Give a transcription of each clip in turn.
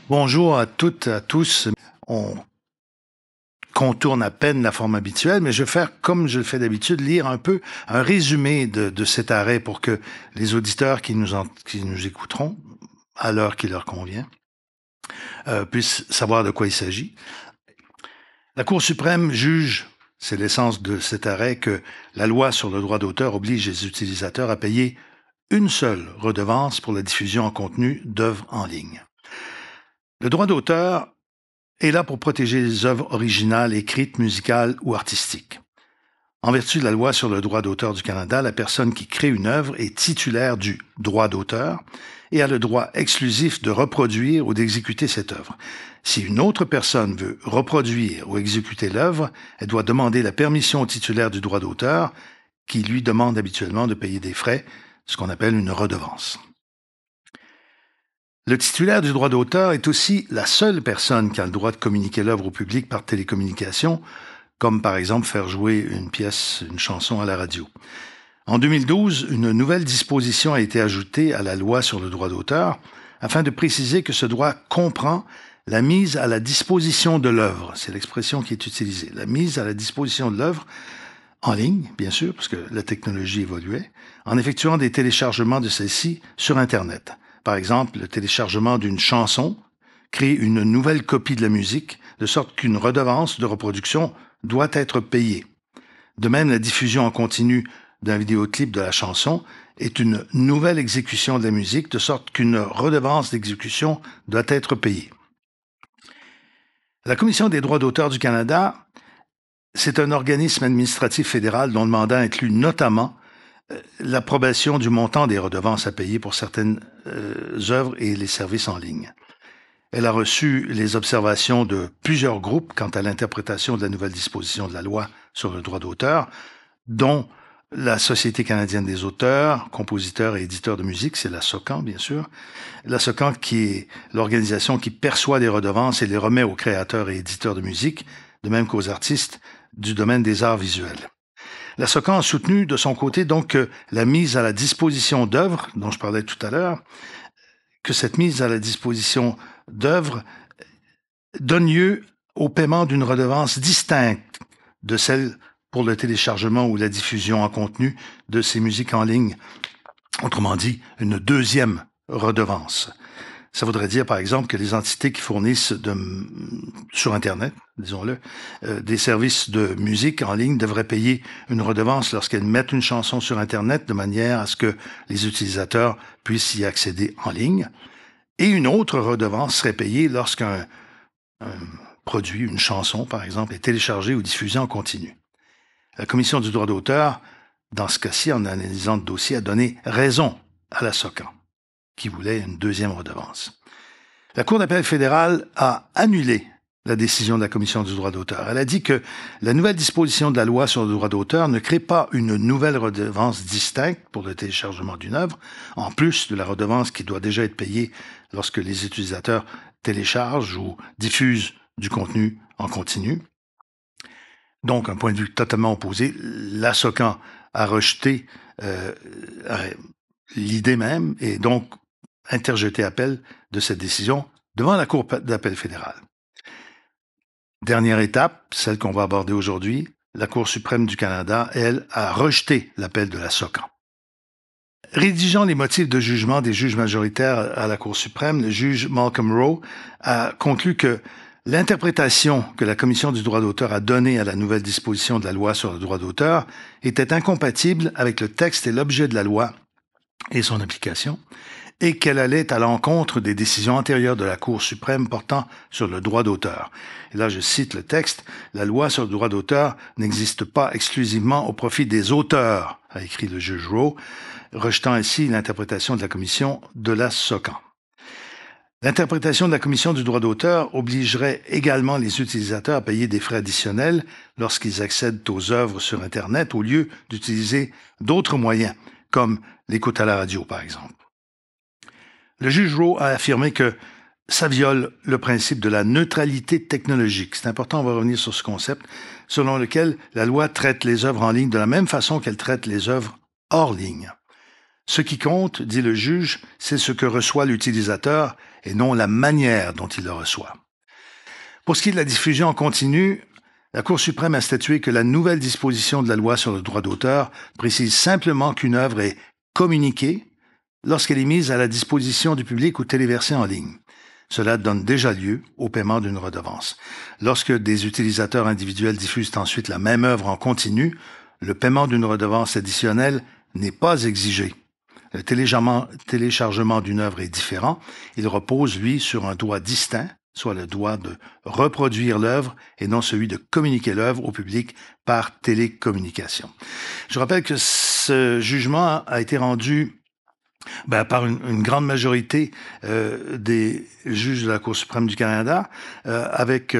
Bonjour à toutes et à tous. On contourne à peine la forme habituelle, mais je vais faire comme je le fais d'habitude, lire un peu un résumé de cet arrêt pour que les auditeurs qui nous écouteront, à l'heure qui leur convient, puissent savoir de quoi il s'agit. La Cour suprême juge, c'est l'essence de cet arrêt, que la loi sur le droit d'auteur oblige les utilisateurs à payer une seule redevance pour la diffusion en contenu d'œuvres en ligne. Le droit d'auteur est là pour protéger les œuvres originales, écrites, musicales ou artistiques. En vertu de la loi sur le droit d'auteur du Canada, la personne qui crée une œuvre est titulaire du droit d'auteur et a le droit exclusif de reproduire ou d'exécuter cette œuvre. Si une autre personne veut reproduire ou exécuter l'œuvre, elle doit demander la permission au titulaire du droit d'auteur, qui lui demande habituellement de payer des frais, ce qu'on appelle une redevance. Le titulaire du droit d'auteur est aussi la seule personne qui a le droit de communiquer l'œuvre au public par télécommunication, comme par exemple faire jouer une pièce, une chanson à la radio. En 2012, une nouvelle disposition a été ajoutée à la loi sur le droit d'auteur afin de préciser que ce droit comprend la mise à la disposition de l'œuvre. C'est l'expression qui est utilisée. La mise à la disposition de l'œuvre en ligne, bien sûr, parce que la technologie évoluait, en effectuant des téléchargements de celle-ci sur Internet. Par exemple, le téléchargement d'une chanson crée une nouvelle copie de la musique, de sorte qu'une redevance de reproduction doit être payée. De même, la diffusion en continu d'un vidéoclip de la chanson est une nouvelle exécution de la musique, de sorte qu'une redevance d'exécution doit être payée. La Commission des droits d'auteur du Canada, c'est un organisme administratif fédéral dont le mandat inclut notamment l'approbation du montant des redevances à payer pour certaines œuvres et les services en ligne. Elle a reçu les observations de plusieurs groupes quant à l'interprétation de la nouvelle disposition de la loi sur le droit d'auteur, dont la Société canadienne des auteurs, compositeurs et éditeurs de musique, c'est la SOCAN, bien sûr. La SOCAN, qui est l'organisation qui perçoit des redevances et les remet aux créateurs et éditeurs de musique, de même qu'aux artistes du domaine des arts visuels. La SOCAN a soutenu de son côté donc la mise à la disposition d'œuvres, dont je parlais tout à l'heure, que cette mise à la disposition d'œuvres donne lieu au paiement d'une redevance distincte de celle pour le téléchargement ou la diffusion en contenu de ces musiques en ligne. Autrement dit, une deuxième redevance. Ça voudrait dire, par exemple, que les entités qui fournissent sur Internet, disons-le, des services de musique en ligne devraient payer une redevance lorsqu'elles mettent une chanson sur Internet de manière à ce que les utilisateurs puissent y accéder en ligne. Et une autre redevance serait payée lorsqu'un produit, une chanson, par exemple, est téléchargée ou diffusée en continu. La Commission du droit d'auteur, dans ce cas-ci, en analysant le dossier, a donné raison à la SOCAN, qui voulait une deuxième redevance. La Cour d'appel fédérale a annulé la décision de la Commission du droit d'auteur. Elle a dit que la nouvelle disposition de la loi sur le droit d'auteur ne crée pas une nouvelle redevance distincte pour le téléchargement d'une œuvre, en plus de la redevance qui doit déjà être payée lorsque les utilisateurs téléchargent ou diffusent du contenu en continu. Donc, un point de vue totalement opposé, la SOCAN a rejeté l'idée même et donc interjeté appel de cette décision devant la Cour d'appel fédérale. Dernière étape, celle qu'on va aborder aujourd'hui, la Cour suprême du Canada, elle, a rejeté l'appel de la SOCAN. Rédigeant les motifs de jugement des juges majoritaires à la Cour suprême, le juge Malcolm Rowe a conclu que l'interprétation que la Commission du droit d'auteur a donnée à la nouvelle disposition de la loi sur le droit d'auteur était incompatible avec le texte et l'objet de la loi et son application, et qu'elle allait à l'encontre des décisions antérieures de la Cour suprême portant sur le droit d'auteur. Et là, je cite le texte, « La loi sur le droit d'auteur n'existe pas exclusivement au profit des auteurs », a écrit le juge Rowe, rejetant ainsi l'interprétation de la Commission de la SOCAN. L'interprétation de la Commission du droit d'auteur obligerait également les utilisateurs à payer des frais additionnels lorsqu'ils accèdent aux œuvres sur Internet au lieu d'utiliser d'autres moyens, comme l'écoute à la radio, par exemple. Le juge Rowe a affirmé que ça viole le principe de la neutralité technologique. C'est important, on va revenir sur ce concept, selon lequel la loi traite les œuvres en ligne de la même façon qu'elle traite les œuvres hors ligne. Ce qui compte, dit le juge, c'est ce que reçoit l'utilisateur et non la manière dont il le reçoit. Pour ce qui est de la diffusion en continu, la Cour suprême a statué que la nouvelle disposition de la loi sur le droit d'auteur précise simplement qu'une œuvre est communiquée lorsqu'elle est mise à la disposition du public ou téléversée en ligne. Cela donne déjà lieu au paiement d'une redevance. Lorsque des utilisateurs individuels diffusent ensuite la même œuvre en continu, le paiement d'une redevance additionnelle n'est pas exigé. Le téléchargement d'une œuvre est différent. Il repose, lui, sur un droit distinct, soit le droit de reproduire l'œuvre et non celui de communiquer l'œuvre au public par télécommunication. Je rappelle que ce jugement a été rendu par une grande majorité des juges de la Cour suprême du Canada, avec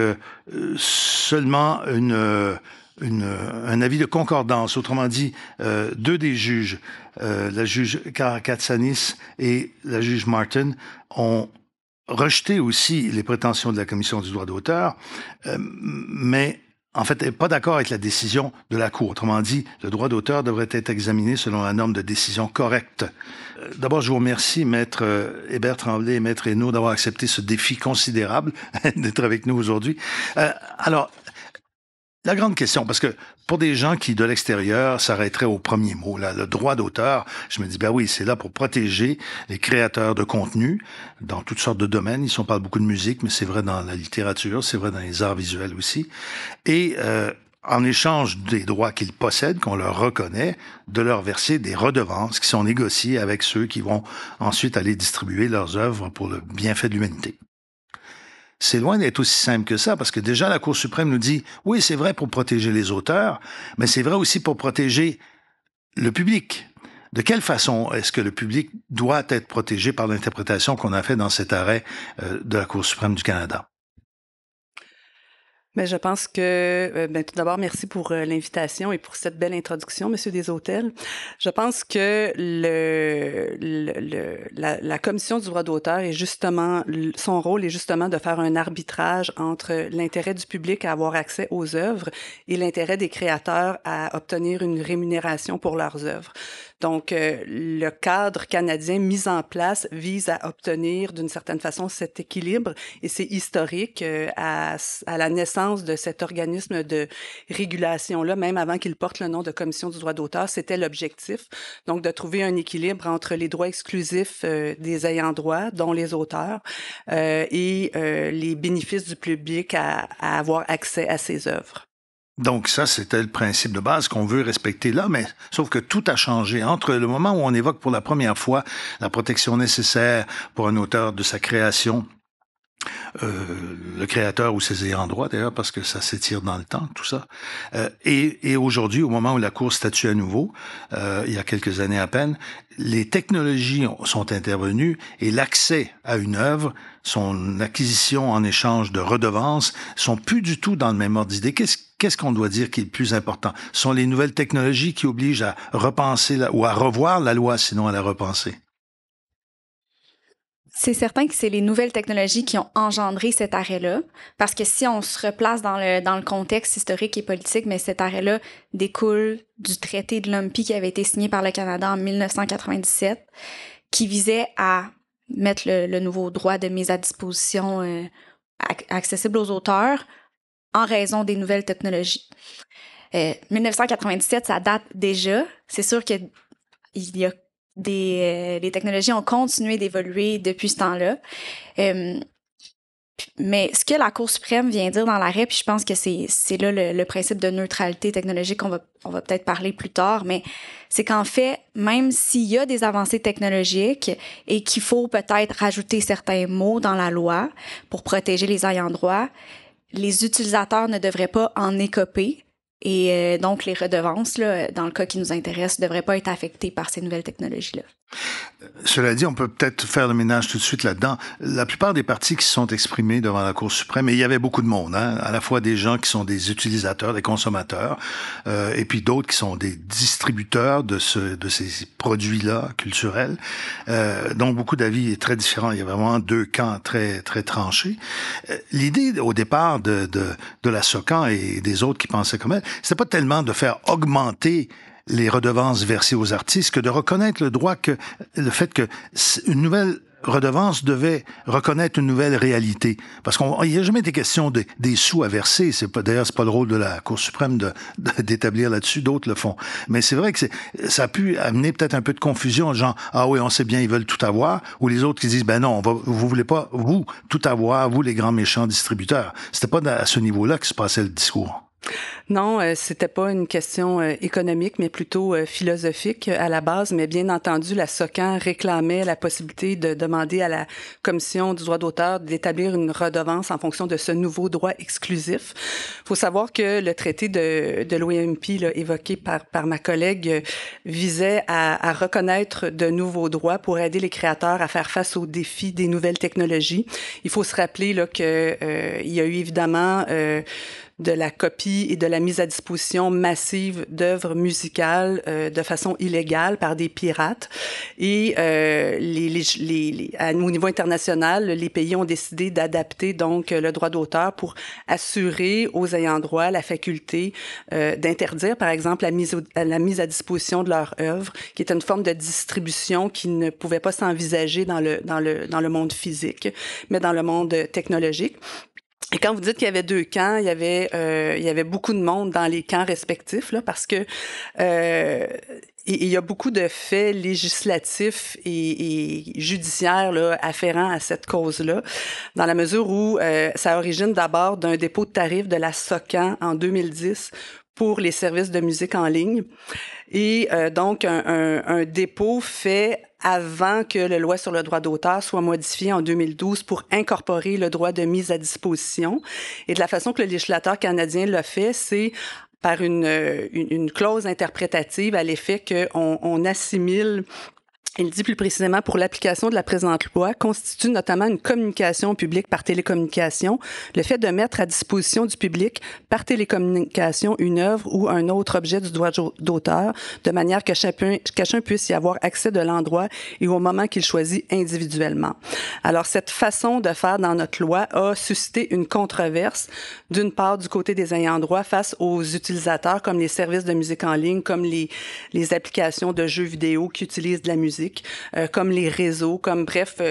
seulement un avis de concordance. Autrement dit, deux des juges, la juge Karakatsanis et la juge Martin, ont rejeté aussi les prétentions de la Commission du droit d'auteur, mais en fait, elle n'est pas d'accord avec la décision de la Cour. Autrement dit, le droit d'auteur devrait être examiné selon la norme de décision correcte. D'abord, je vous remercie, Maître Hébert Tremblay et Maître Hainaut, d'avoir accepté ce défi considérable d'être avec nous aujourd'hui. Alors, la grande question, parce que pour des gens qui, de l'extérieur, s'arrêteraient au premier mot, là, le droit d'auteur, je me dis, oui, c'est là pour protéger les créateurs de contenu dans toutes sortes de domaines. Ici, on parle beaucoup de musique, mais c'est vrai dans la littérature, c'est vrai dans les arts visuels aussi. Et en échange des droits qu'ils possèdent, qu'on leur reconnaît, de leur verser des redevances qui sont négociées avec ceux qui vont ensuite aller distribuer leurs œuvres pour le bienfait de l'humanité. C'est loin d'être aussi simple que ça, parce que déjà la Cour suprême nous dit, oui, c'est vrai pour protéger les auteurs, mais c'est vrai aussi pour protéger le public. De quelle façon est-ce que le public doit être protégé par l'interprétation qu'on a fait dans cet arrêt de la Cour suprême du Canada? Mais je pense que, tout d'abord, merci pour l'invitation et pour cette belle introduction, Monsieur Desautels. Je pense que la Commission du droit d'auteur est justement, son rôle est justement de faire un arbitrage entre l'intérêt du public à avoir accès aux œuvres et l'intérêt des créateurs à obtenir une rémunération pour leurs œuvres. Donc, le cadre canadien mis en place vise à obtenir d'une certaine façon cet équilibre et c'est historique à la naissance de cet organisme de régulation-là, même avant qu'il porte le nom de Commission du droit d'auteur, c'était l'objectif. Donc, de trouver un équilibre entre les droits exclusifs des ayants droit, dont les auteurs, et les bénéfices du public à avoir accès à ces œuvres. Donc ça, c'était le principe de base qu'on veut respecter là, mais sauf que tout a changé entre le moment où on évoque pour la première fois la protection nécessaire pour un auteur de sa création, le créateur ou ses ayants droit d'ailleurs, parce que ça s'étire dans le temps, tout ça. Et aujourd'hui, au moment où la Cour statue à nouveau, il y a quelques années à peine, les technologies sont intervenues et l'accès à une œuvre, son acquisition en échange de redevances, sont plus du tout dans le même ordre d'idée. Qu'est-ce qu'on doit dire qui est le plus important? Ce sont les nouvelles technologies qui obligent à repenser ou à revoir la loi, sinon à la repenser. C'est certain que c'est les nouvelles technologies qui ont engendré cet arrêt-là, parce que si on se replace dans le contexte historique et politique, mais cet arrêt-là découle du traité de l'OMPI qui avait été signé par le Canada en 1997, qui visait à mettre le nouveau droit de mise à disposition accessible aux auteurs en raison des nouvelles technologies. 1997, ça date déjà. C'est sûr que il y a les technologies ont continué d'évoluer depuis ce temps-là. Mais ce que la Cour suprême vient dire dans l'arrêt, puis je pense que c'est là le principe de neutralité technologique on va peut-être parler plus tard, mais c'est qu'en fait, même s'il y a des avancées technologiques et qu'il faut peut-être rajouter certains mots dans la loi pour protéger les ayants droit, les utilisateurs ne devraient pas en écoper. Et donc, les redevances, là, dans le cas qui nous intéresse, ne devraient pas être affectées par ces nouvelles technologies-là. Cela dit, on peut peut-être faire le ménage tout de suite là-dedans. La plupart des parties qui se sont exprimées devant la Cour suprême, et il y avait beaucoup de monde, hein, à la fois des gens qui sont des utilisateurs, des consommateurs, et puis d'autres qui sont des distributeurs de ces produits-là culturels. Donc, beaucoup d'avis très différents. Il y a vraiment deux camps très, très tranchés. L'idée, au départ, de la SOCAN et des autres qui pensaient comme elle, c'était pas tellement de faire augmenter les redevances versées aux artistes que de reconnaître le fait que une nouvelle redevance devait reconnaître une nouvelle réalité. Parce qu'il n'y a jamais été question des sous à verser. D'ailleurs, c'est pas le rôle de la Cour suprême d'établir là-dessus. D'autres le font. Mais c'est vrai que ça a pu amener peut-être un peu de confusion. Genre, ah oui, on sait bien, ils veulent tout avoir. Ou les autres qui disent, ben non, vous voulez pas, vous, tout avoir, vous, les grands méchants distributeurs. C'était pas à ce niveau-là que se passait le discours. Non, c'était pas une question économique, mais plutôt philosophique à la base. Mais bien entendu, la SOCAN réclamait la possibilité de demander à la Commission du droit d'auteur d'établir une redevance en fonction de ce nouveau droit exclusif. Il faut savoir que le traité de l'OMP, là, évoqué par ma collègue, visait à reconnaître de nouveaux droits pour aider les créateurs à faire face aux défis des nouvelles technologies. Il faut se rappeler là que il y a eu évidemment de la copie et de la mise à disposition massive d'œuvres musicales de façon illégale par des pirates. Et au niveau international, les pays ont décidé d'adapter donc le droit d'auteur pour assurer aux ayants droit la faculté d'interdire, par exemple, la mise à disposition de leurs œuvres, qui est une forme de distribution qui ne pouvait pas s'envisager dans le monde physique, mais dans le monde technologique. Et quand vous dites qu'il y avait deux camps, il y avait beaucoup de monde dans les camps respectifs, là, parce que il y a beaucoup de faits législatifs et judiciaires là, afférents à cette cause-là, dans la mesure où ça origine d'abord d'un dépôt de tarif de la SOCAN en 2010 pour les services de musique en ligne. Et donc, un dépôt fait avant que la loi sur le droit d'auteur soit modifiée en 2012 pour incorporer le droit de mise à disposition. Et de la façon que le législateur canadien l'a fait, c'est par une clause interprétative à l'effet qu'on assimile. Il dit plus précisément, pour l'application de la présente loi, constitue notamment une communication au public par télécommunication, le fait de mettre à disposition du public par télécommunication une œuvre ou un autre objet du droit d'auteur, de manière que chacun puisse y avoir accès de l'endroit et au moment qu'il choisit individuellement. Alors, cette façon de faire dans notre loi a suscité une controverse, d'une part du côté des ayants droit face aux utilisateurs comme les services de musique en ligne, comme les applications de jeux vidéo qui utilisent de la musique, comme les réseaux, comme bref,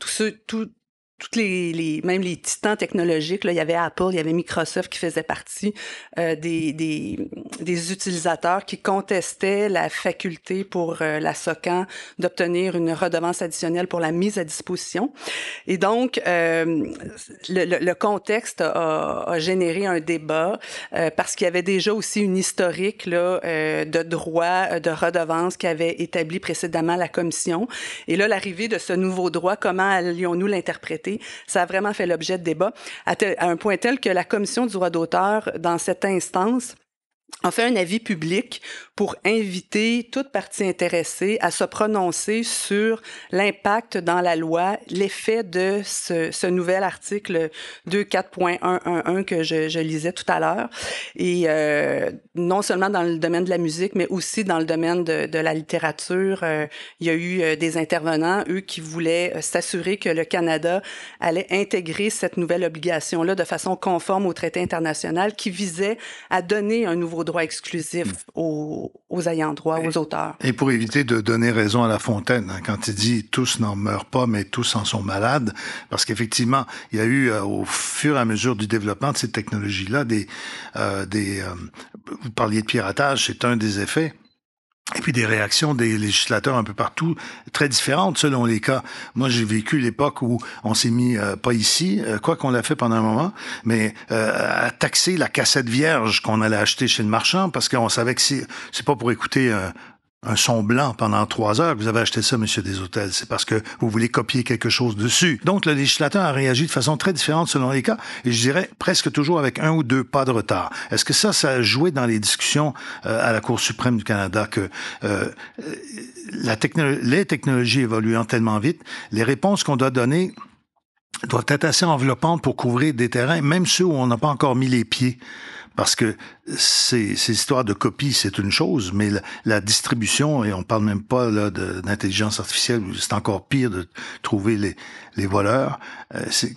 toutes même les titans technologiques, là, il y avait Apple, il y avait Microsoft qui faisaient partie des utilisateurs qui contestaient la faculté pour la SOCAN d'obtenir une redevance additionnelle pour la mise à disposition. Et donc, le contexte a généré un débat parce qu'il y avait déjà aussi une historique là, de droit de redevance qui avait établi précédemment la Commission. Et là, l'arrivée de ce nouveau droit, comment allions-nous l'interpréter? Ça a vraiment fait l'objet de débats à un point tel que la Commission du droit d'auteur, dans cette instance, a fait un avis public pour inviter toute partie intéressée à se prononcer sur l'impact dans la loi, l'effet de ce nouvel article 2.4.111 que je lisais tout à l'heure. Et non seulement dans le domaine de la musique, mais aussi dans le domaine de la littérature. Il y a eu des intervenants, eux, qui voulaient s'assurer que le Canada allait intégrer cette nouvelle obligation-là de façon conforme au traité international qui visait à donner un nouveau droit exclusif aux ayants droit, aux auteurs. Et pour éviter de donner raison à La Fontaine, hein, quand il dit « tous n'en meurent pas, mais tous en sont malades », parce qu'effectivement, il y a eu, au fur et à mesure du développement de ces technologies-là, vous parliez de piratage, c'est un des effets. Et puis des réactions des législateurs un peu partout, très différentes selon les cas. Moi, j'ai vécu l'époque où on s'est mis, pas ici, quoi qu'on l'a fait pendant un moment, mais à taxer la cassette vierge qu'on allait acheter chez le marchand, parce qu'on savait que c'est pas pour écouter un son blanc pendant 3 heures que vous avez acheté ça, monsieur des hôtels. C'est parce que vous voulez copier quelque chose dessus. Donc, le législateur a réagi de façon très différente selon les cas, et je dirais presque toujours avec 1 ou 2 pas de retard. Est-ce que ça a joué dans les discussions à la Cour suprême du Canada que les technologies évoluant tellement vite, les réponses qu'on doit donner doivent être assez enveloppantes pour couvrir des terrains, même ceux où on n'a pas encore mis les pieds? Parce que ces histoires de copie, c'est une chose, mais la distribution, et on parle même pas là d'intelligence artificielle, c'est encore pire de trouver les voleurs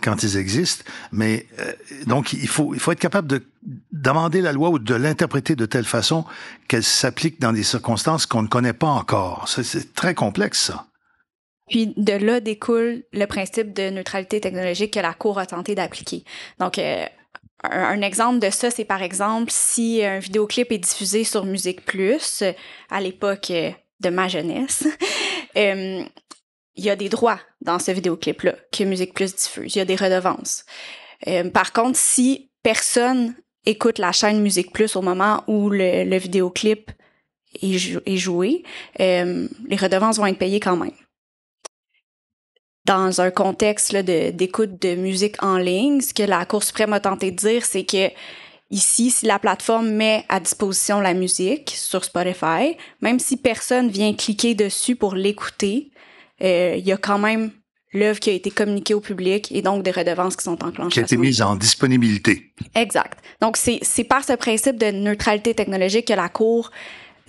quand ils existent. Mais donc il faut être capable d'amender la loi ou de l'interpréter de telle façon qu'elle s'applique dans des circonstances qu'on ne connaît pas encore. C'est très complexe, ça. Puis de là découle le principe de neutralité technologique que la Cour a tenté d'appliquer. Donc, un exemple de ça, c'est par exemple si un vidéoclip est diffusé sur Musique Plus, à l'époque de ma jeunesse, il y a des droits dans ce vidéoclip-là que Musique Plus diffuse. Il y a des redevances. Par contre, si personne écoute la chaîne Musique Plus au moment où le vidéoclip est joué, les redevances vont être payées quand même. Dans un contexte là, d'écoute de musique en ligne, ce que la Cour suprême a tenté de dire, c'est que ici, si la plateforme met à disposition la musique sur Spotify, même si personne vient cliquer dessus pour l'écouter, il y a quand même l'œuvre qui a été communiquée au public et donc des redevances qui sont enclenchées. Qui a été mise en disponibilité. Exact. Donc, c'est par ce principe de neutralité technologique que la Cour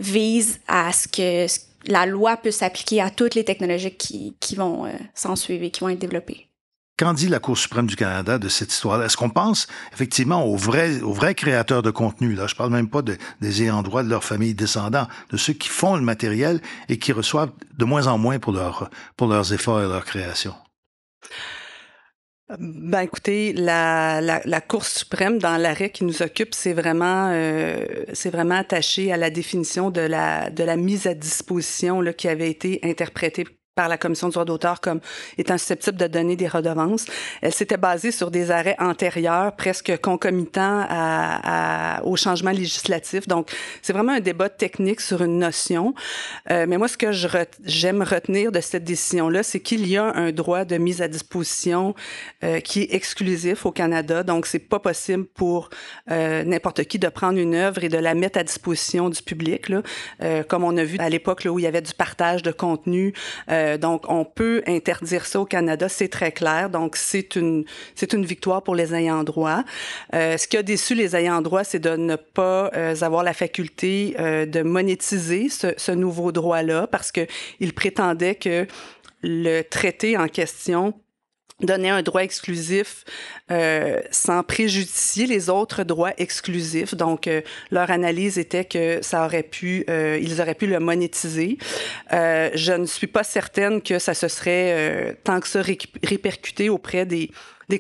vise à ce que la loi puisse s'appliquer à toutes les technologies qui vont s'en suivre et qui vont être développées. Qu'en dit la Cour suprême du Canada de cette histoire-là? Est-ce qu'on pense effectivement aux vrais créateurs de contenu? Là, je parle même pas des ayants droit de leurs familles descendants, de ceux qui font le matériel et qui reçoivent de moins en moins pour leurs efforts et leur création. Ben écoutez, la Cour suprême, dans l'arrêt qui nous occupe, c'est vraiment attaché à la définition de la mise à disposition là, qui avait été interprétée par la Commission du droit d'auteur comme étant susceptible de donner des redevances. Elle s'était basée sur des arrêts antérieurs, presque concomitants au changement législatif. Donc, c'est vraiment un débat technique sur une notion. Mais moi, ce que j'aime retenir de cette décision-là, c'est qu'il y a un droit de mise à disposition qui est exclusif au Canada. Donc, c'est pas possible pour n'importe qui de prendre une œuvre et de la mettre à disposition du public, là, comme on a vu à l'époque là, où il y avait du partage de contenu. Donc, on peut interdire ça au Canada, c'est très clair. Donc, c'est une victoire pour les ayants droit. Ce qui a déçu les ayants droit, c'est de ne pas avoir la faculté de monétiser ce nouveau droit-là parce que ils prétendaient que le traité en question donner un droit exclusif sans préjudicer les autres droits exclusifs. Donc, leur analyse était que ils auraient pu le monétiser. Je ne suis pas certaine que ça se serait tant que ça répercuté auprès des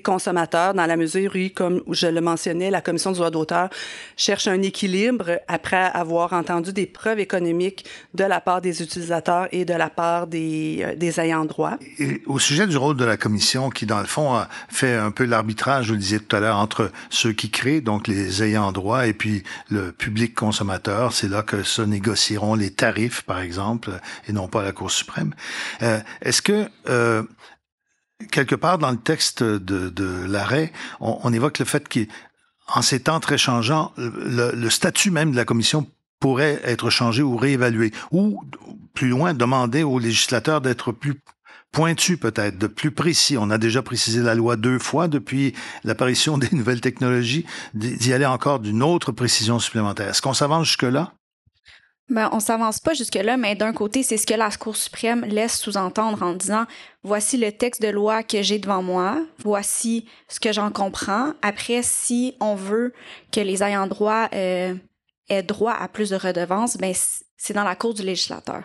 consommateurs, dans la mesure où, comme je le mentionnais, la Commission du droit d'auteur cherche un équilibre après avoir entendu des preuves économiques de la part des utilisateurs et de la part des ayants droit. Et au sujet du rôle de la Commission, qui, dans le fond, a fait un peu l'arbitrage, je le disais tout à l'heure, entre ceux qui créent, donc les ayants droit, et puis le public consommateur, c'est là que se négocieront les tarifs, par exemple, et non pas la Cour suprême. Est-ce que... quelque part dans le texte de l'arrêt, on évoque le fait qu'en ces temps très changeants, le statut même de la Commission pourrait être changé ou réévalué. Ou, plus loin, demander aux législateurs d'être plus pointus peut-être, de plus précis. On a déjà précisé la loi 2 fois depuis l'apparition des nouvelles technologies, d'y aller encore d'une autre précision supplémentaire. Est-ce qu'on s'avance jusque-là? Ben, on s'avance pas jusque-là, mais d'un côté, c'est ce que la Cour suprême laisse sous-entendre en disant « Voici le texte de loi que j'ai devant moi, voici ce que j'en comprends. Après, si on veut que les ayants droit aient droit à plus de redevances, ben c'est dans la cour du législateur.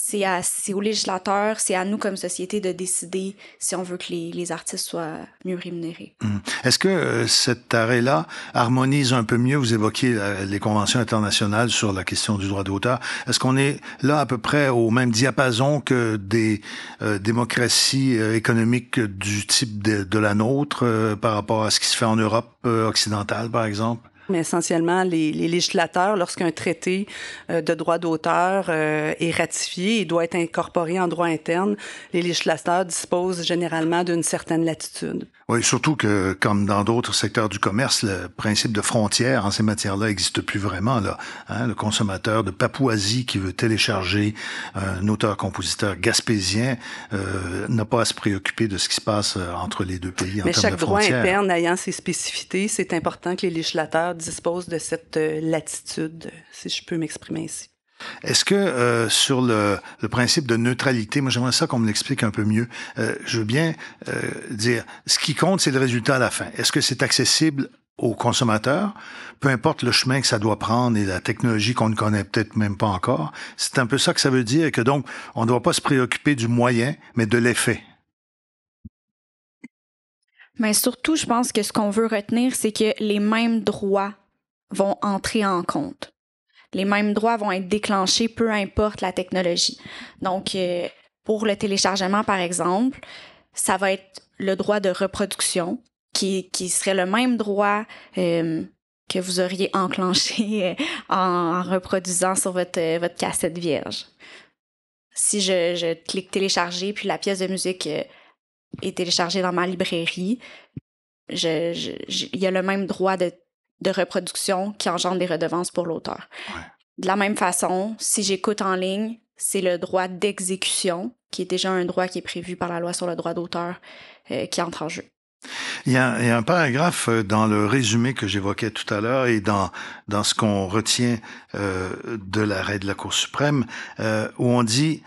C'est au législateur, c'est à nous comme société de décider si on veut que les artistes soient mieux rémunérés. Est-ce que cet arrêt-là harmonise un peu mieux, vous évoquiez les conventions internationales sur la question du droit d'auteur, est-ce qu'on est là à peu près au même diapason que des démocraties économiques du type de la nôtre par rapport à ce qui se fait en Europe occidentale, par exemple? Mais essentiellement, les législateurs, lorsqu'un traité de droit d'auteur est ratifié et doit être incorporé en droit interne, les législateurs disposent généralement d'une certaine latitude. Oui, surtout que, comme dans d'autres secteurs du commerce, le principe de frontière en ces matières-là n'existe plus vraiment. Là, hein? Le consommateur de Papouasie qui veut télécharger un auteur-compositeur gaspésien n'a pas à se préoccuper de ce qui se passe entre les deux pays en termes de frontières. Mais chaque droit interne ayant ses spécificités, c'est important que les législateurs disposent de cette latitude, si je peux m'exprimer ici. Est-ce que sur le principe de neutralité, moi j'aimerais ça qu'on me l'explique un peu mieux. Je veux bien dire, ce qui compte, c'est le résultat à la fin. Est-ce que c'est accessible aux consommateurs, peu importe le chemin que ça doit prendre et la technologie qu'on ne connaît peut-être même pas encore. C'est un peu ça que ça veut dire, et que donc, on ne doit pas se préoccuper du moyen, mais de l'effet. Mais surtout, je pense que ce qu'on veut retenir, c'est que les mêmes droits vont entrer en compte. Les mêmes droits vont être déclenchés, peu importe la technologie. Donc, pour le téléchargement, par exemple, ça va être le droit de reproduction, qui serait le même droit que vous auriez enclenché en reproduisant sur votre cassette vierge. Si je clique télécharger, puis la pièce de musique est téléchargée dans ma librairie, il y a le même droit de reproduction qui engendre des redevances pour l'auteur. Ouais. De la même façon, si j'écoute en ligne, c'est le droit d'exécution, qui est déjà un droit qui est prévu par la loi sur le droit d'auteur, qui entre en jeu. Il y a un paragraphe dans le résumé que j'évoquais tout à l'heure et dans ce qu'on retient de l'arrêt de la Cour suprême, où on dit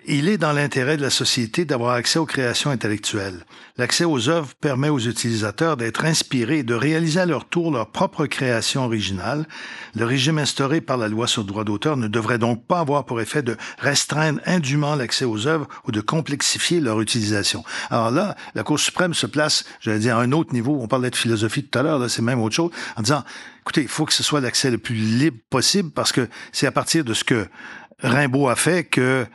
il est dans l'intérêt de la société d'avoir accès aux créations intellectuelles. L'accès aux œuvres permet aux utilisateurs d'être inspirés et de réaliser à leur tour leur propre création originale. Le régime instauré par la loi sur le droit d'auteur ne devrait donc pas avoir pour effet de restreindre indûment l'accès aux œuvres ou de complexifier leur utilisation. Alors là, la Cour suprême se place, j'allais dire, à un autre niveau. On parlait de philosophie tout à l'heure, là, c'est même autre chose, en disant, écoutez, il faut que ce soit l'accès le plus libre possible parce que c'est à partir de ce que Rimbaud a fait que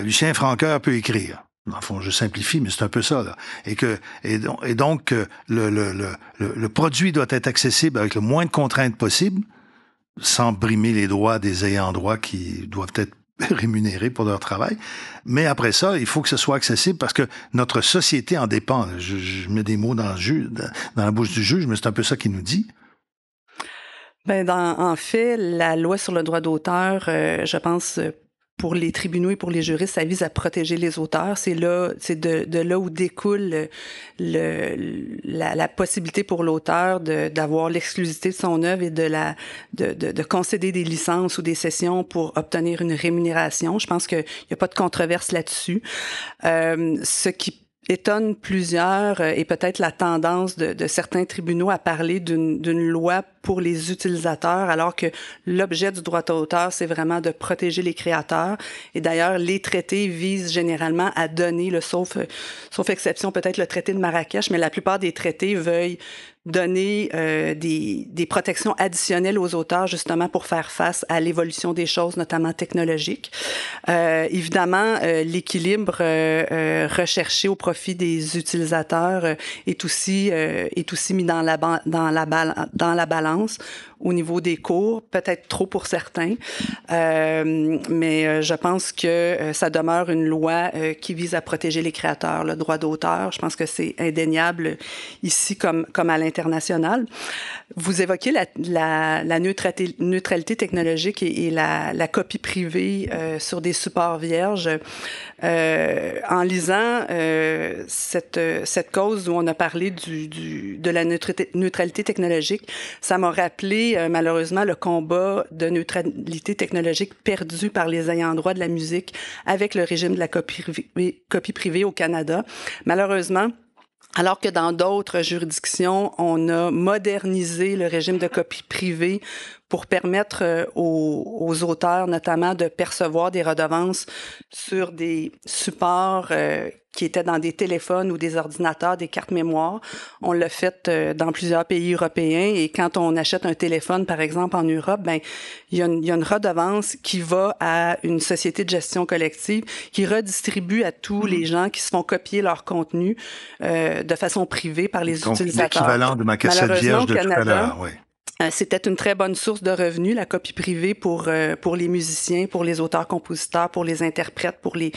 Lucien Francoeur peut écrire. Dans le fond, je simplifie, mais c'est un peu ça, là. Et donc, le produit doit être accessible avec le moins de contraintes possible, sans brimer les droits des ayants droit qui doivent être rémunérés pour leur travail. Mais après ça, il faut que ce soit accessible parce que notre société en dépend. Je mets des mots dans la bouche du juge, mais c'est un peu ça qu'il nous dit. Ben, en fait, la loi sur le droit d'auteur, je pense, pour les tribunaux et pour les juristes, ça vise à protéger les auteurs. C'est de là où découle la possibilité pour l'auteur d'avoir l'exclusivité de son œuvre et de concéder des licences ou des cessions pour obtenir une rémunération. Je pense qu'il n'y a pas de controverse là-dessus. Ce qui étonne plusieurs et peut-être la tendance de certains tribunaux à parler d'une loi pour les utilisateurs, alors que l'objet du droit d'auteur, c'est vraiment de protéger les créateurs. Et d'ailleurs, les traités visent généralement à donner, sauf exception peut-être le traité de Marrakech, mais la plupart des traités veuillent donner des protections additionnelles aux auteurs justement pour faire face à l'évolution des choses, notamment technologiques. Évidemment, l'équilibre recherché au profit des utilisateurs est aussi mis dans la balance au niveau des cours, peut-être trop pour certains, mais je pense que ça demeure une loi qui vise à protéger les créateurs, le droit d'auteur. Je pense que c'est indéniable ici comme à l'international. Vous évoquez la neutralité technologique et la copie privée sur des supports vierges. En lisant cette cause où on a parlé de la neutralité technologique, ça m'a rappelé malheureusement le combat de neutralité technologique perdu par les ayants droit de la musique avec le régime de la copie privée au Canada. Malheureusement, alors que dans d'autres juridictions, on a modernisé le régime de copie privée pour permettre aux auteurs, notamment, de percevoir des redevances sur des supports qui étaient dans des téléphones ou des ordinateurs, des cartes mémoire. On l'a fait dans plusieurs pays européens et quand on achète un téléphone, par exemple, en Europe, ben il y a une redevance qui va à une société de gestion collective qui redistribue à tous les gens qui se font copier leur contenu de façon privée par les utilisateurs. L'équivalent de ma cassette vierge de tout à l'heure, oui. C'était une très bonne source de revenus, la copie privée pour les musiciens, pour les auteurs-compositeurs, pour les interprètes, pour les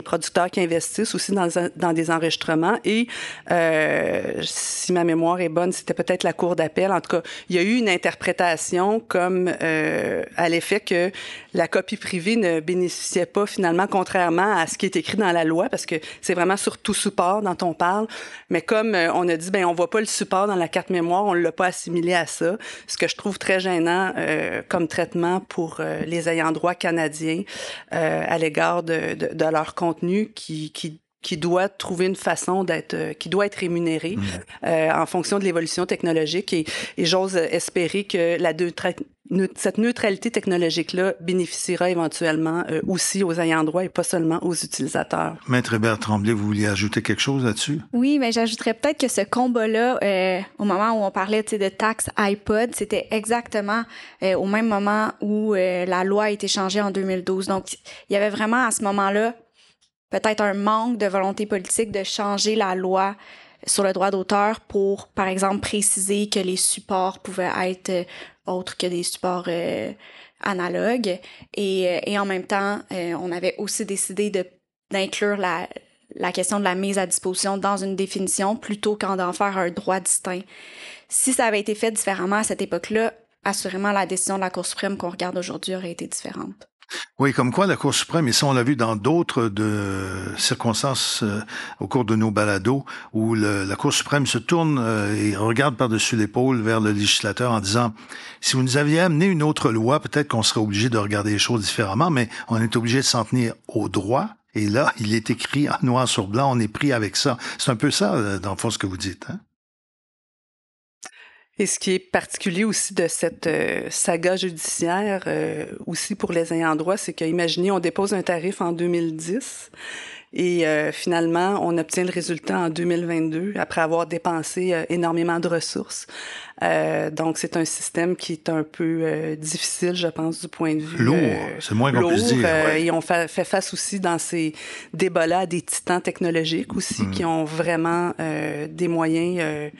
producteurs qui investissent aussi dans des enregistrements. Et si ma mémoire est bonne, c'était peut-être la cour d'appel. En tout cas, il y a eu une interprétation comme à l'effet que la copie privée ne bénéficiait pas finalement, contrairement à ce qui est écrit dans la loi, parce que c'est vraiment sur tout support dont on parle. Mais comme on a dit, ben on voit pas le support dans la carte mémoire, on l'a pas assimilé à ça, ce que je trouve très gênant comme traitement pour les ayants droit canadiens à l'égard de leur contenu qui qui doit trouver une façon qui doit être rémunéré en fonction de l'évolution technologique. Et j'ose espérer que cette neutralité technologique-là bénéficiera éventuellement aussi aux ayants droit et pas seulement aux utilisateurs. Maître Hébert Tremblay, vous vouliez ajouter quelque chose là-dessus? Oui, mais j'ajouterais peut-être que ce combat-là, au moment où on parlait de taxes iPod, c'était exactement au même moment où la loi a été changée en 2012. Donc, il y avait vraiment à ce moment-là peut-être un manque de volonté politique de changer la loi sur le droit d'auteur pour, par exemple, préciser que les supports pouvaient être autres que des supports analogues. Et en même temps, on avait aussi décidé d'inclure la question de la mise à disposition dans une définition plutôt qu'en d'en faire un droit distinct. Si ça avait été fait différemment à cette époque-là, assurément, la décision de la Cour suprême qu'on regarde aujourd'hui aurait été différente. Oui, comme quoi la Cour suprême, et ça on l'a vu dans d'autres circonstances au cours de nos balados, où la Cour suprême se tourne et regarde par-dessus l'épaule vers le législateur en disant « Si vous nous aviez amené une autre loi, peut-être qu'on serait obligé de regarder les choses différemment, mais on est obligé de s'en tenir au droit. » Et là, il est écrit en noir sur blanc, on est pris avec ça. C'est un peu ça, dans le fond, ce que vous dites, hein? Et ce qui est particulier aussi de cette saga judiciaire, aussi pour les ayants droit, c'est qu'imaginez, on dépose un tarif en 2010 et finalement, on obtient le résultat en 2022 après avoir dépensé énormément de ressources. Donc, c'est un système qui est un peu difficile, je pense, du point de vue lourd, c'est moins qu'on puisse dire. Ouais. Et on fait face aussi dans ces débats-là à des titans technologiques aussi qui ont vraiment des moyens...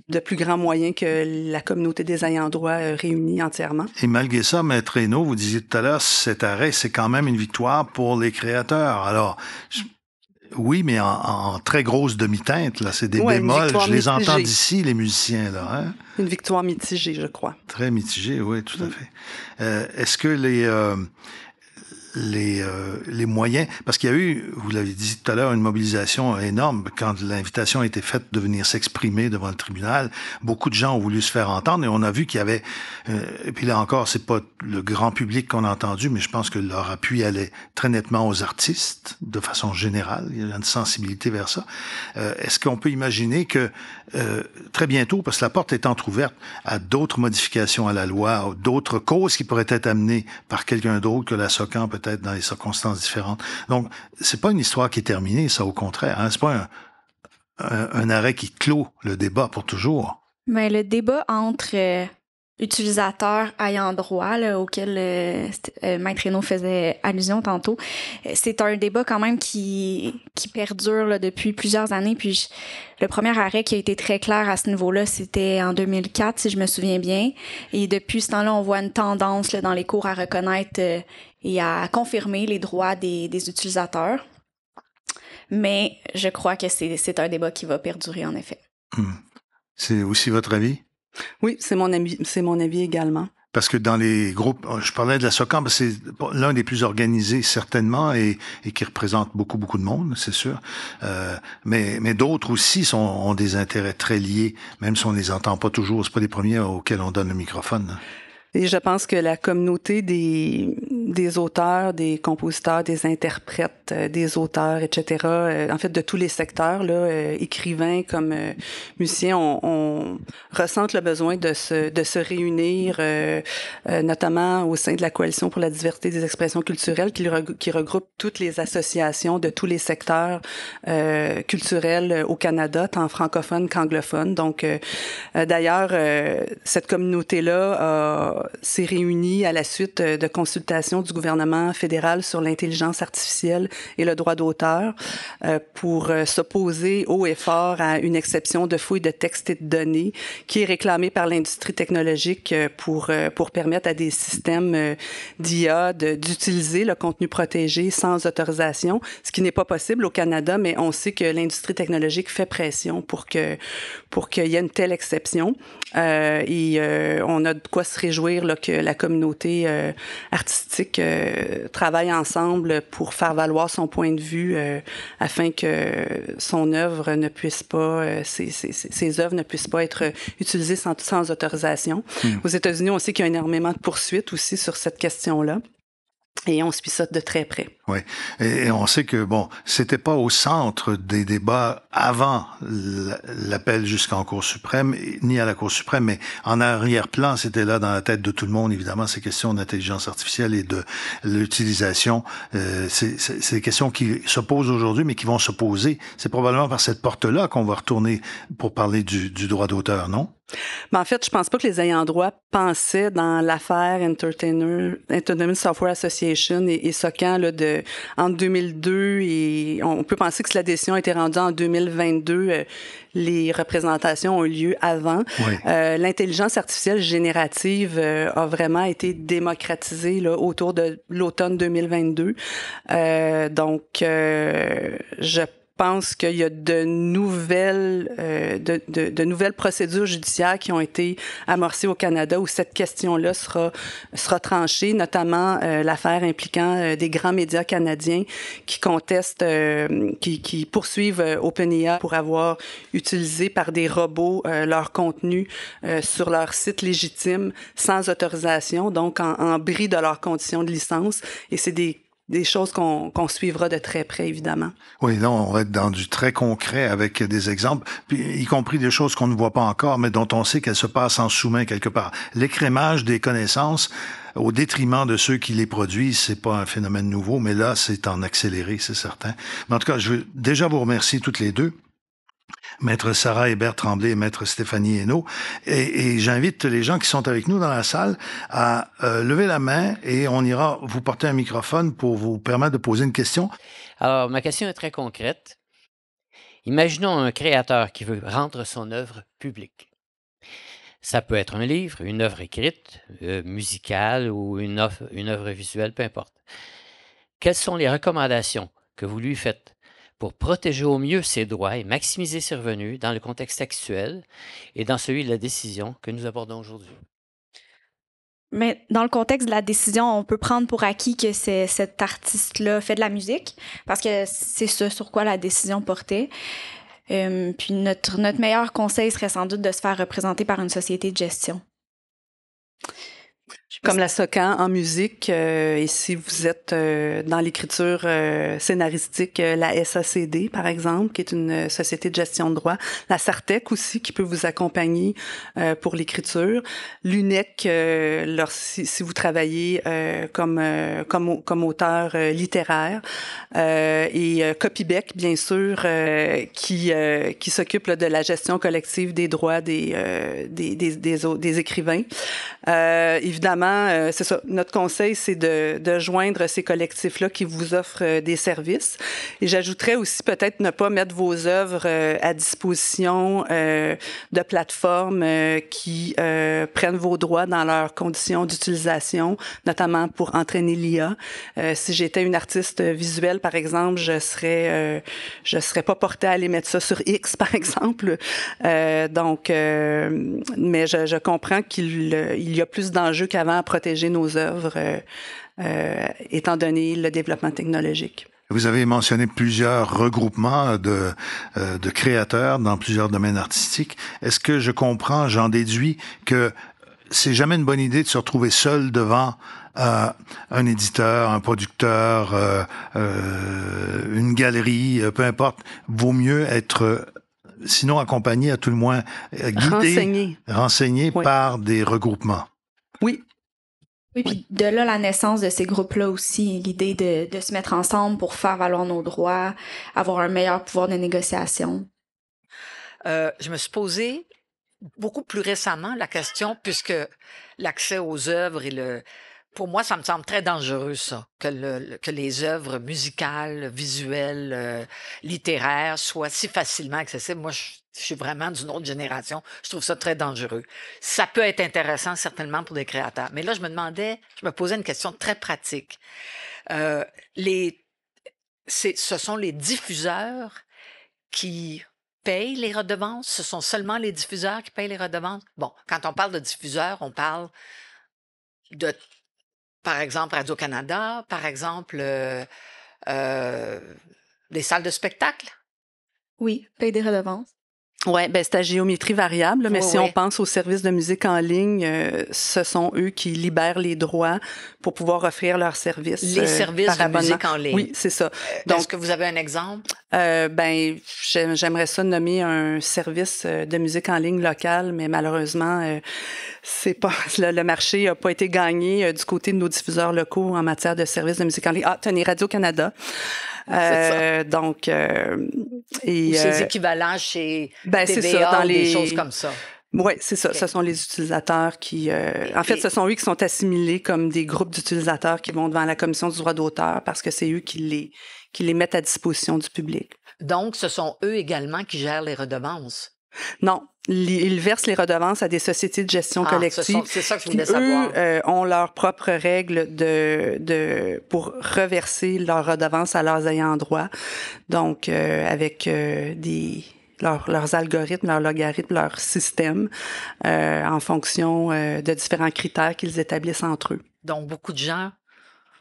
de plus grands moyens que la communauté des ayants droit réunie entièrement. Et malgré ça, Maître Hainaut, vous disiez tout à l'heure, cet arrêt, c'est quand même une victoire pour les créateurs. Alors, oui, mais en très grosse demi-teinte, là, c'est des bémols. Je les entends d'ici, les musiciens, là. Hein? Une victoire mitigée, je crois. Très mitigée, oui, tout à fait. Est-ce que les moyens, parce qu'il y a eu, vous l'avez dit tout à l'heure, une mobilisation énorme quand l'invitation a été faite de venir s'exprimer devant le tribunal. Beaucoup de gens ont voulu se faire entendre et on a vu qu'il y avait, et puis là encore, c'est pas le grand public qu'on a entendu, mais je pense que leur appui allait très nettement aux artistes de façon générale. Il y a une sensibilité vers ça. Est-ce qu'on peut imaginer que très bientôt, parce que la porte est entrouverte à d'autres modifications à la loi, d'autres causes qui pourraient être amenées par quelqu'un d'autre que la SOCAN peut-être dans des circonstances différentes. Donc, c'est pas une histoire qui est terminée, ça, au contraire. Hein? C'est pas un arrêt qui clôt le débat pour toujours. Mais le débat entre utilisateurs ayant droit, là, auquel Maître Hainaut faisait allusion tantôt, c'est un débat quand même qui perdure là, depuis plusieurs années. Puis le premier arrêt qui a été très clair à ce niveau-là, c'était en 2004, si je me souviens bien. Et depuis ce temps-là, on voit une tendance là, dans les cours à reconnaître et à confirmer les droits des utilisateurs. Mais je crois que c'est un débat qui va perdurer, en effet. C'est aussi votre avis? Oui, c'est mon avis également. Parce que dans les groupes, je parlais de la SOCAN, c'est l'un des plus organisés certainement et qui représente beaucoup de monde, c'est sûr. Mais d'autres aussi ont des intérêts très liés, même si on les entend pas toujours. C'est pas les premiers auxquels on donne le microphone. Et je pense que la communauté des auteurs, des compositeurs, des interprètes, des auteurs, etc., en fait, de tous les secteurs, là, écrivains comme musiciens, on ressentent le besoin de se réunir, notamment au sein de la Coalition pour la diversité des expressions culturelles, qui regroupe toutes les associations de tous les secteurs culturels au Canada, tant francophone qu'anglophone. Donc, d'ailleurs, cette communauté-là s'est réunie à la suite de consultations du gouvernement fédéral sur l'intelligence artificielle et le droit d'auteur pour s'opposer haut et fort à une exception de fouilles de textes et de données qui est réclamée par l'industrie technologique pour permettre à des systèmes d'IA d'utiliser le contenu protégé sans autorisation, ce qui n'est pas possible au Canada, mais on sait que l'industrie technologique fait pression pour qu'il y ait une telle exception. Et on a de quoi se réjouir là, que la communauté artistique travaille ensemble pour faire valoir son point de vue afin que son œuvre ne puisse pas, ses œuvres ne puissent pas être utilisées sans autorisation. Aux États-Unis, on sait qu'il y a énormément de poursuites aussi sur cette question-là. Et on suit ça de très près. Oui. Et on sait que, bon, c'était pas au centre des débats avant l'appel jusqu'en Cour suprême, ni à la Cour suprême, mais en arrière-plan, c'était là dans la tête de tout le monde, évidemment, ces questions d'intelligence artificielle et de l'utilisation. C'est des questions qui se posent aujourd'hui, mais qui vont se poser. C'est probablement par cette porte-là qu'on va retourner pour parler du droit d'auteur, non? Mais en fait, je pense pas que les ayants droit pensaient dans l'affaire Entertainment Software Association et SOCAN là, entre 2002 et on peut penser que si la décision a été rendue en 2022, les représentations ont eu lieu avant. Oui. L'intelligence artificielle générative a vraiment été démocratisée là, autour de l'automne 2022. Donc, je pense qu'il y a de nouvelles procédures judiciaires qui ont été amorcées au Canada où cette question-là sera tranchée, notamment l'affaire impliquant des grands médias canadiens qui contestent, qui poursuivent OpenAI pour avoir utilisé par des robots leur contenu sur leur site légitime sans autorisation, donc en bris de leurs conditions de licence. Et c'est des choses qu'on suivra de très près, évidemment. Oui, là, on va être dans du très concret avec des exemples, puis, y compris des choses qu'on ne voit pas encore, mais dont on sait qu'elles se passent en sous-main quelque part. L'écrémage des connaissances au détriment de ceux qui les produisent, c'est pas un phénomène nouveau, mais là, c'est en accéléré, c'est certain. Mais en tout cas, je veux déjà vous remercier toutes les deux. Maître Sarah Hébert Tremblay et Maître Stéphanie Hainaut. Et j'invite les gens qui sont avec nous dans la salle à lever la main et on ira vous porter un microphone pour vous permettre de poser une question. Alors, ma question est très concrète. Imaginons un créateur qui veut rendre son œuvre publique. Ça peut être un livre, une œuvre écrite, musicale ou une œuvre visuelle, peu importe. Quelles sont les recommandations que vous lui faites pour protéger au mieux ses droits et maximiser ses revenus dans le contexte actuel et dans celui de la décision que nous abordons aujourd'hui? Mais dans le contexte de la décision, on peut prendre pour acquis que cet artiste-là fait de la musique, parce que c'est ce sur quoi la décision portait. Puis notre meilleur conseil serait sans doute de se faire représenter par une société de gestion. Comme la SOCAN en musique, et si vous êtes dans l'écriture scénaristique, la SACD, par exemple, qui est une société de gestion de droit, la Sartec aussi, qui peut vous accompagner pour l'écriture, l'UNEC, si vous travaillez comme auteur littéraire, et Copybec, bien sûr, qui s'occupe là, de la gestion collective des droits des écrivains. Évidemment, c'est ça. Notre conseil, c'est de joindre ces collectifs-là qui vous offrent des services. Et j'ajouterais aussi peut-être ne pas mettre vos œuvres à disposition de plateformes qui prennent vos droits dans leurs conditions d'utilisation, notamment pour entraîner l'IA. Si j'étais une artiste visuelle, par exemple, je serais pas portée à aller mettre ça sur X, par exemple. Mais je comprends qu'il y a plus d'enjeux qu'avant à protéger nos œuvres, étant donné le développement technologique. Vous avez mentionné plusieurs regroupements de créateurs dans plusieurs domaines artistiques. Est-ce que je comprends, j'en déduis que c'est jamais une bonne idée de se retrouver seul devant un éditeur, un producteur, une galerie, peu importe. Vaut mieux être sinon accompagné, à tout le moins guidé, renseigné oui. par des regroupements. Oui. Oui, puis de là la naissance de ces groupes-là aussi, l'idée de se mettre ensemble pour faire valoir nos droits, avoir un meilleur pouvoir de négociation. Je me suis posé beaucoup plus récemment la question, puisque l'accès aux œuvres et pour moi, ça me semble très dangereux, ça, que les œuvres musicales, visuelles, littéraires soient si facilement accessibles. Moi, je suis vraiment d'une autre génération. Je trouve ça très dangereux. Ça peut être intéressant, certainement, pour des créateurs. Mais là, je me posais une question très pratique. Ce sont les diffuseurs qui payent les redevances? Ce sont seulement les diffuseurs qui payent les redevances? Bon, quand on parle de diffuseurs, on parle de, par exemple, Radio-Canada, par exemple, des salles de spectacle? Oui, paye des redevances. Oui, ben c'est à géométrie variable, là, mais Oui, si oui. on pense aux services de musique en ligne, ce sont eux qui libèrent les droits pour pouvoir offrir leurs services. Les services par de abonnement. musique en ligne. Oui, c'est ça. Donc, est-ce que vous avez un exemple? Ben, j'aimerais ça nommer un service de musique en ligne local, mais malheureusement, c'est pas le marché n'a pas été gagné du côté de nos diffuseurs locaux en matière de services de musique en ligne. Ah, tenez, Radio-Canada. Donc, et Ou ces équivalents chez ben, TVA c'est ça, dans ou des les choses comme ça. Oui, c'est ça. Okay. Ce sont les utilisateurs qui... en fait, ce sont eux qui sont assimilés comme des groupes d'utilisateurs qui vont devant la commission du droit d'auteur parce que c'est eux qui les mettent à disposition du public. Donc, ce sont eux également qui gèrent les redevances. Non, ils versent les redevances à des sociétés de gestion collective. C'est ça que je voulais savoir. Eux ont leurs propres règles pour reverser leurs redevances à leurs ayants droit. Donc, avec leurs algorithmes, leurs logarithmes, leurs systèmes, en fonction de différents critères qu'ils établissent entre eux. Donc, beaucoup de gens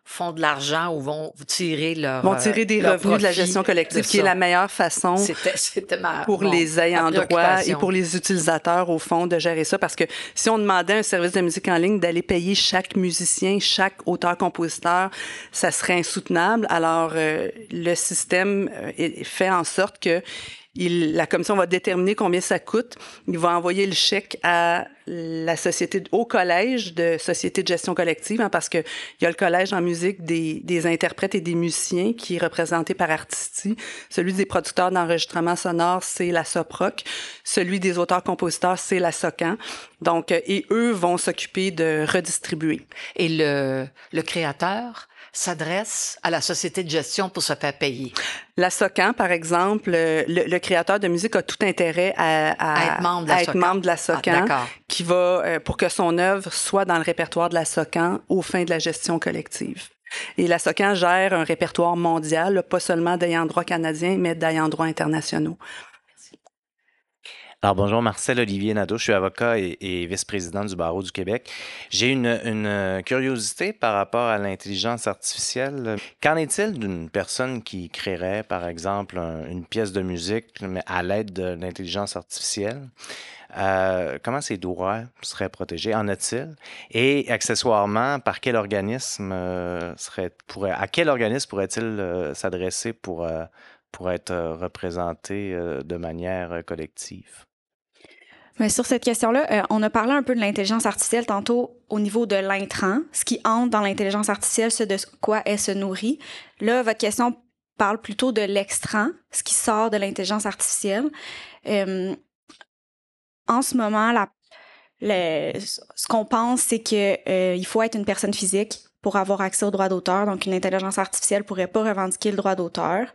font de l'argent ou vont tirer des revenus de la gestion collective, qui est la meilleure façon pour les ayants droit et pour les utilisateurs, au fond, de gérer ça. Parce que si on demandait à un service de musique en ligne d'aller payer chaque musicien, chaque auteur-compositeur, ça serait insoutenable. Alors, le système fait en sorte que la commission va déterminer combien ça coûte. Il va envoyer le chèque à la société, au collège de société de gestion collective, hein, parce que il y a le collège en musique des interprètes et des musiciens qui est représenté par Artisti. Celui des producteurs d'enregistrement sonore, c'est la SOPROC. Celui des auteurs-compositeurs, c'est la SOCAN. Donc, et eux vont s'occuper de redistribuer. Et le créateur s'adresse à la société de gestion pour se faire payer. La SOCAN, par exemple, le créateur de musique a tout intérêt à être membre de la SOCAN, qui va pour que son œuvre soit dans le répertoire de la SOCAN aux fins de la gestion collective. Et la SOCAN gère un répertoire mondial, là, pas seulement d'ayants droit canadiens, mais d'ayants droit internationaux. Alors, bonjour, Marcel-Olivier Nadeau, je suis avocat et vice-président du Barreau du Québec. J'ai une curiosité par rapport à l'intelligence artificielle. Qu'en est-il d'une personne qui créerait, par exemple, une pièce de musique mais à l'aide de l'intelligence artificielle? Comment ses droits seraient protégés? En est-il? Et accessoirement, par quel organisme à quel organisme pourrait-il s'adresser pour être représenté de manière collective? Mais sur cette question-là, on a parlé un peu de l'intelligence artificielle tantôt au niveau de l'intrant, ce qui entre dans l'intelligence artificielle, ce de quoi elle se nourrit. Là, votre question parle plutôt de l'extrant, ce qui sort de l'intelligence artificielle. En ce moment, ce qu'on pense, c'est que il faut être une personne physique pour avoir accès au droit d'auteur. Donc, une intelligence artificielle pourrait pas revendiquer le droit d'auteur.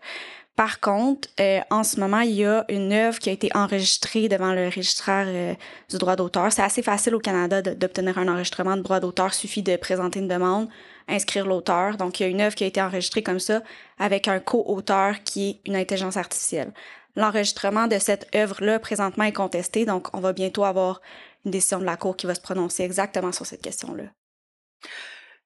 Par contre, en ce moment, il y a une œuvre qui a été enregistrée devant le registraire du droit d'auteur. C'est assez facile au Canada d'obtenir un enregistrement de droit d'auteur. Il suffit de présenter une demande, inscrire l'auteur. Donc, il y a une œuvre qui a été enregistrée comme ça avec un co-auteur qui est une intelligence artificielle. L'enregistrement de cette œuvre-là, présentement, est contesté. Donc, on va bientôt avoir une décision de la Cour qui va se prononcer exactement sur cette question-là.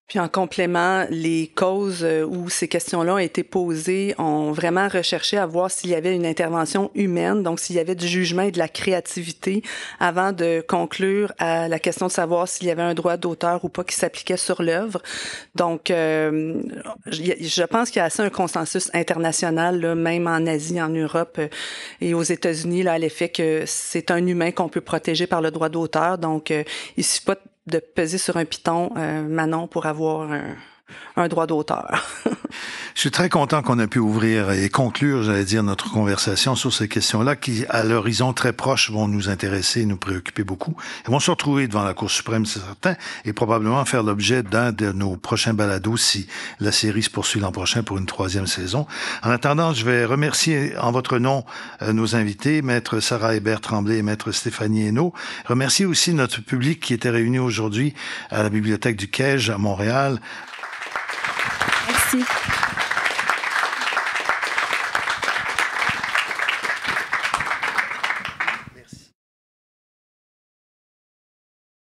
Puis en complément, les causes où ces questions-là ont été posées ont vraiment recherché à voir s'il y avait une intervention humaine, donc s'il y avait du jugement et de la créativité avant de conclure à la question de savoir s'il y avait un droit d'auteur ou pas qui s'appliquait sur l'œuvre. Donc, je pense qu'il y a assez un consensus international, là, même en Asie, en Europe et aux États-Unis, là, à l'effet que c'est un humain qu'on peut protéger par le droit d'auteur. Donc, il suffit pas de peser sur un piton, Manon, pour avoir un droit d'auteur. Je suis très content qu'on ait pu ouvrir et conclure, j'allais dire, notre conversation sur ces questions-là qui, à l'horizon très proche, vont nous intéresser et nous préoccuper beaucoup. Elles vont se retrouver devant la Cour suprême, c'est certain, et probablement faire l'objet d'un de nos prochains balados si la série se poursuit l'an prochain pour une 3e saison. En attendant, je vais remercier en votre nom nos invités, Maître Sarah Hébert-Tremblay et Maître Stéphanie Hainaut. Remercier aussi notre public qui était réuni aujourd'hui à la Bibliothèque du Quai à Montréal. Merci.